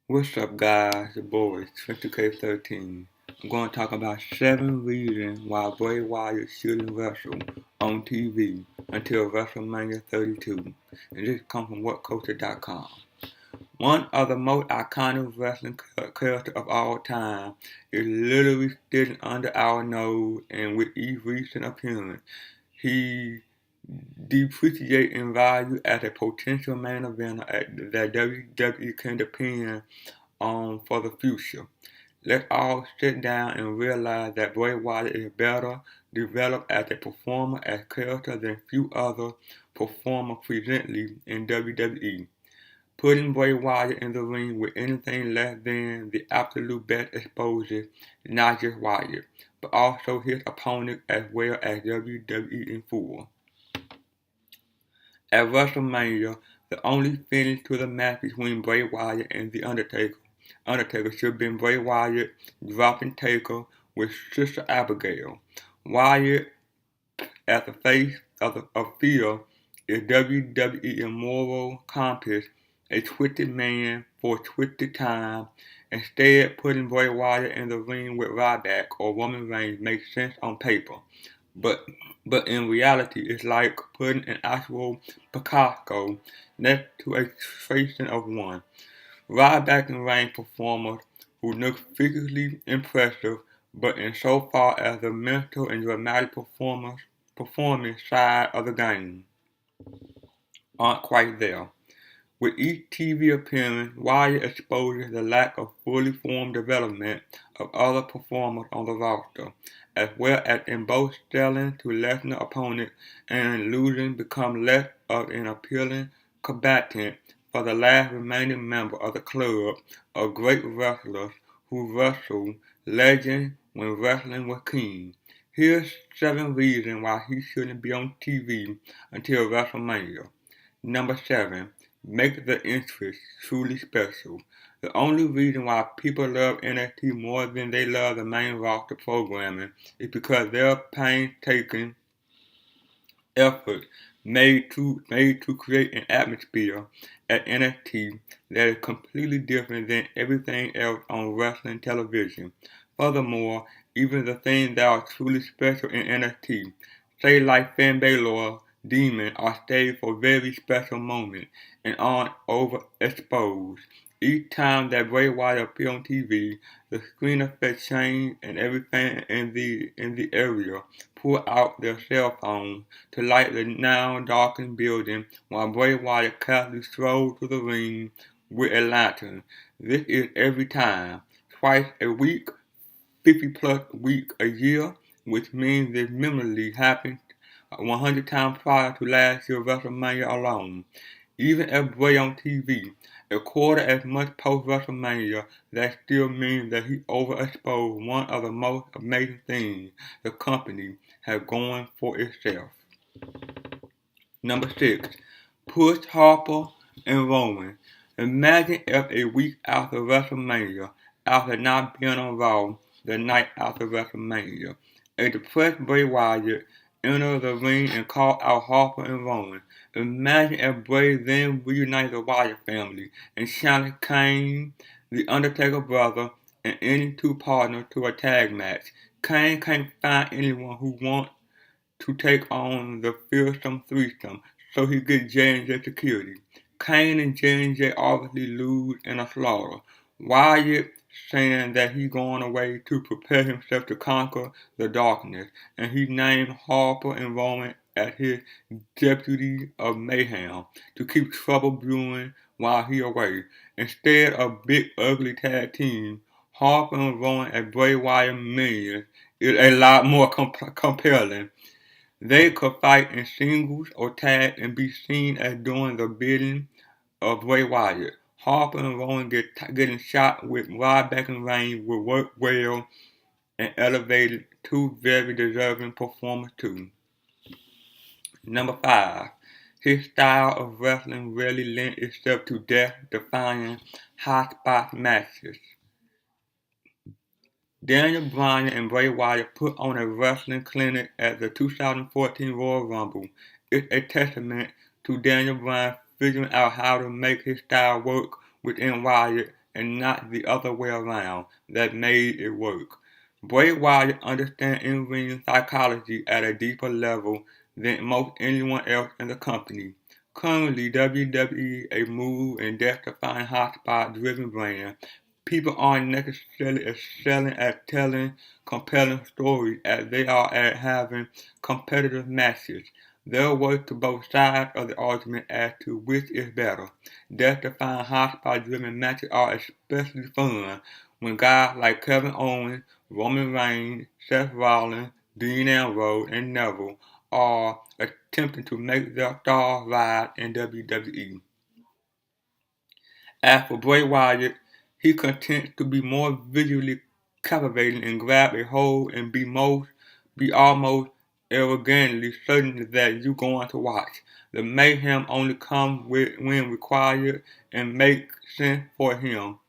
What's up, guys? Your boy, 20K13. I'm going to talk about 7 reasons why Bray Wyatt shouldn't wrestle on TV until WrestleMania 32. And this comes from WhatCulture.com. One of the most iconic wrestling characters of all time is literally sitting under our nose, and with each recent appearance, he depreciates in value as a potential main eventer that WWE can depend on for the future. Let's all sit down and realize that Bray Wyatt is better developed as a performer as character than few other performers presently in WWE. Putting Bray Wyatt in the ring with anything less than the absolute best exposes not just Wyatt, but also his opponent as well as WWE in full. At WrestleMania, the only finish to the match between Bray Wyatt and The Undertaker should have been Bray Wyatt dropping Taker with Sister Abigail. Wyatt, as the face of fear, is WWE immoral compass, a twisted man for a twisted time. Instead, putting Bray Wyatt in the ring with Ryback or Roman Reigns makes sense on paper. But in reality, it's like putting an actual Picasso next to a tracing of one. Ryback and Reigns performers who look physically impressive, but insofar as the mental and dramatic performance side of the game aren't quite there. With each TV appearance, Wyatt exposes the lack of fully formed development of other performers on the roster, as well as in both selling to lesser opponents and losing become less of an appealing combatant for the last remaining member of the club of great wrestlers who wrestled legend when wrestling was king. Here's 7 reasons why he shouldn't be on TV until WrestleMania. Number 7. Make the interest truly special. The only reason why people love NXT more than they love the main roster programming is because their painstaking effort made to create an atmosphere at NXT that is completely different than everything else on wrestling television. Furthermore, even the things that are truly special in NXT, say like Finn Balor, Demon, are staged for very special moments and aren't overexposed. Each time that Bray Wyatt appears on TV, the screen effects change and every fan in the area pull out their cell phones to light the now darkened building while Bray Wyatt casually strolls to the ring with a lantern. This is every time, twice a week, 50 plus weeks a year, which means this minimally happens 100 times prior to last year's WrestleMania alone. Even if Bray on TV, a quarter as much post-WrestleMania, that still means that he overexposed one of the most amazing things the company has going for itself. Number 6. Push Harper and Roman. Imagine if a week after WrestleMania, after not being on Raw the night after WrestleMania, a depressed Bray Wyatt entered the ring and called out Harper and Roman. Imagine if Bray then reunited the Wyatt family and challenged Kane, the Undertaker brother, and any 2 partners to a tag match. Kane can't find anyone who wants to take on the fearsome threesome, so he gets J&J security. Kane and J&J obviously lose in a slaughter. Wyatt saying that he's going away to prepare himself to conquer the darkness, and he named Harper and Roman as his deputy of mayhem to keep trouble brewing while he away. Instead of big ugly tag team, Harper and Roman as Bray Wyatt minions is a lot more compelling. They could fight in singles or tag and be seen as doing the bidding of Bray Wyatt. Harper and Rowan getting shot with Ryback and Reigns will work well and elevated 2 very deserving performers too. Number 5. His style of wrestling really lent itself to death-defying high-spot matches. Daniel Bryan and Bray Wyatt put on a wrestling clinic at the 2014 Royal Rumble. It's a testament to Daniel Bryan figuring out how to make his style work within Wyatt and not the other way around that made it work. Bray Wyatt understands in-ring psychology at a deeper level than most anyone else in the company. Currently, WWE, a move and death-defying hotspot-driven brand, people aren't necessarily excelling at telling compelling stories as they are at having competitive matches. There are words to both sides of the argument as to which is better. Death-defying hotspot-driven matches are especially fun when guys like Kevin Owens, Roman Reigns, Seth Rollins, Dean Ambrose, and Neville are attempting to make their star rise in WWE. As for Bray Wyatt, he contends to be more visually captivating and grab a hold and be almost arrogantly certain that you're going to watch. The mayhem only comes when required and makes sense for him.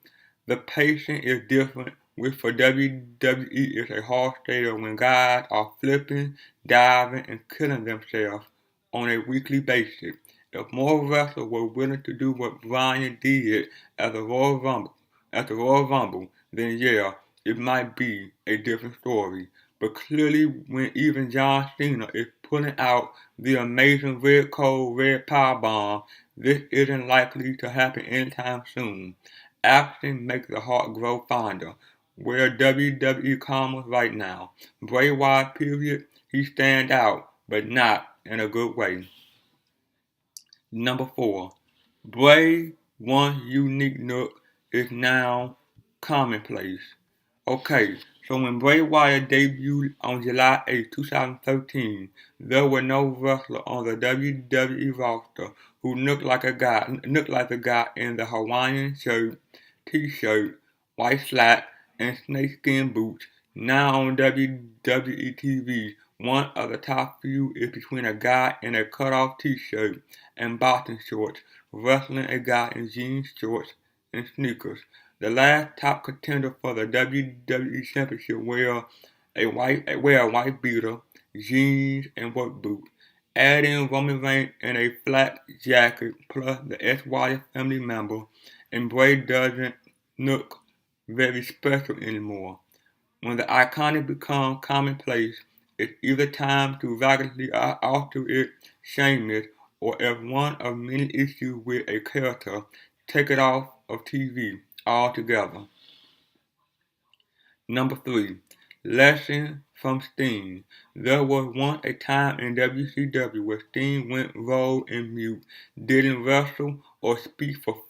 The pacing is different, which for WWE is a hard stare when guys are flipping, diving, and killing themselves on a weekly basis. If more wrestlers were willing to do what Bryan did at the Royal Rumble, then yeah, it might be a different story. But clearly, when even John Cena is pulling out the amazing Red Cold Red Powerbomb, this isn't likely to happen anytime soon. Action makes the heart grow fonder. Where WWE commas right now. Bray Wyatt period, he stand out, but not in a good way. Number 4. Bray, one unique nook, is now commonplace. Okay, so when Bray Wyatt debuted on July 8, 2013, there were no wrestler on the WWE roster who looked like the guy in the Hawaiian shirt, t-shirt, white slack, and snakeskin boots. Now on WWE TV, one of the top few is between a guy in a cut-off t-shirt and boxing shorts, wrestling a guy in jeans shorts and sneakers. The last top contender for the WWE Championship wear a white beater, jeans, and work boots. Add in Roman Reigns in a flat jacket plus the ex-Wyatt family member, and Bray doesn't look very special anymore. When the iconic becomes commonplace, it's either time to radically alter its shameless, or if one of many issues with a character, take it off of TV altogether. Number 3. Lesson from Sting. There was once a time in WCW where Sting went rogue and mute, didn't wrestle or speak for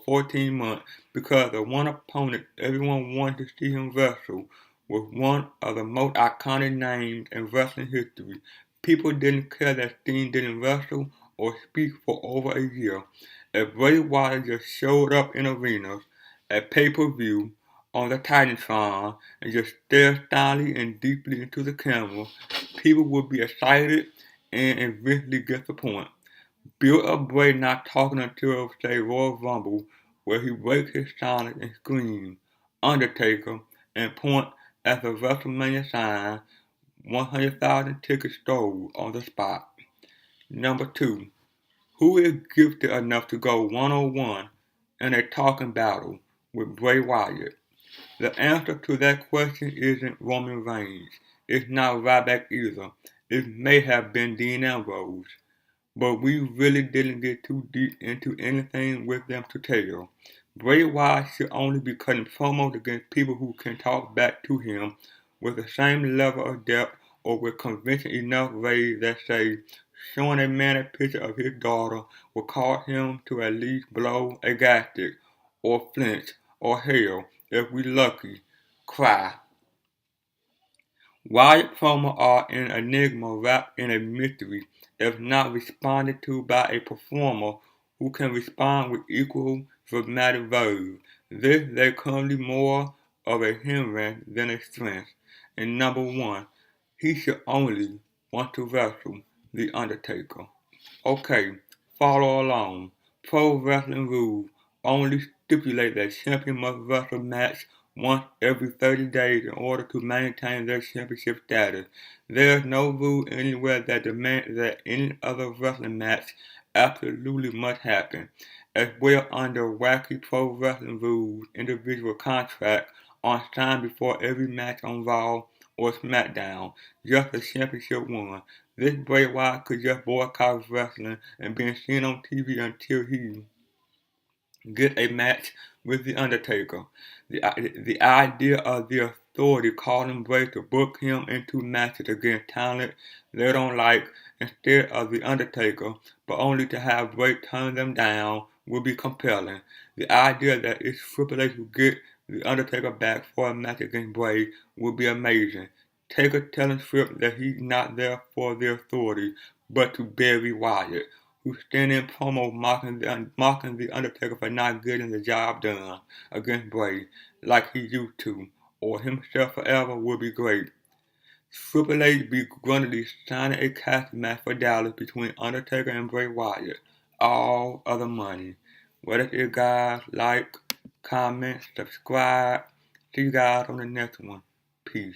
14 months because the one opponent everyone wanted to see him wrestle was one of the most iconic names in wrestling history. People didn't care that Sting didn't wrestle or speak for over a year. If Bray Wyatt just showed up in arenas, at pay-per-view, on the Titantron, and just stare sternly and deeply into the camera, people would be excited and eventually disappointed. Build up Bray not talking until, say, Royal Rumble, where he breaks his silence and screams, Undertaker, and point at the WrestleMania sign, 100,000 tickets sold on the spot. Number 2. Who is gifted enough to go one-on-one in a talking battle with Bray Wyatt? The answer to that question isn't Roman Reigns. It's not Ryback either. It may have been Dean Ambrose. But we really didn't get too deep into anything with them to tell. Bray Wyatt should only be cutting promos against people who can talk back to him with the same level of depth or with convincing enough ways that say, showing a man a picture of his daughter will cause him to at least blow a gasket, or flinch, or hell, if we lucky, cry. Wyatt promos are an enigma wrapped in a mystery if not responded to by a performer who can respond with equal dramatic verve. This they currently more of a hindrance than a strength. And number 1, he should only want to wrestle The Undertaker. Okay, follow along. Pro wrestling rules only stipulate that champion must wrestle match once every 30 days in order to maintain their championship status. There is no rule anywhere that demands that any other wrestling match absolutely must happen. as well under wacky pro wrestling rules, individual contracts on signed before every match on Raw or SmackDown, just the championship one. This Bray Wyatt could just boycott wrestling and being seen on TV until he get a match with The Undertaker. The idea of the authority calling Bray to book him into matches against talent they don't like instead of The Undertaker, but only to have Bray turn them down would be compelling. The idea that it's Triple H who get The Undertaker back for a match against Bray would be amazing. Taker telling Triple that he's not there for the authority, but to bury Wyatt, who stand in promo mocking the Undertaker for not getting the job done against Bray like he used to, or himself forever would be great. Triple H begrudgingly signing a casting match for Dallas between Undertaker and Bray Wyatt. All other money. What is it, guys? Like, comment, subscribe. See you guys on the next one. Peace.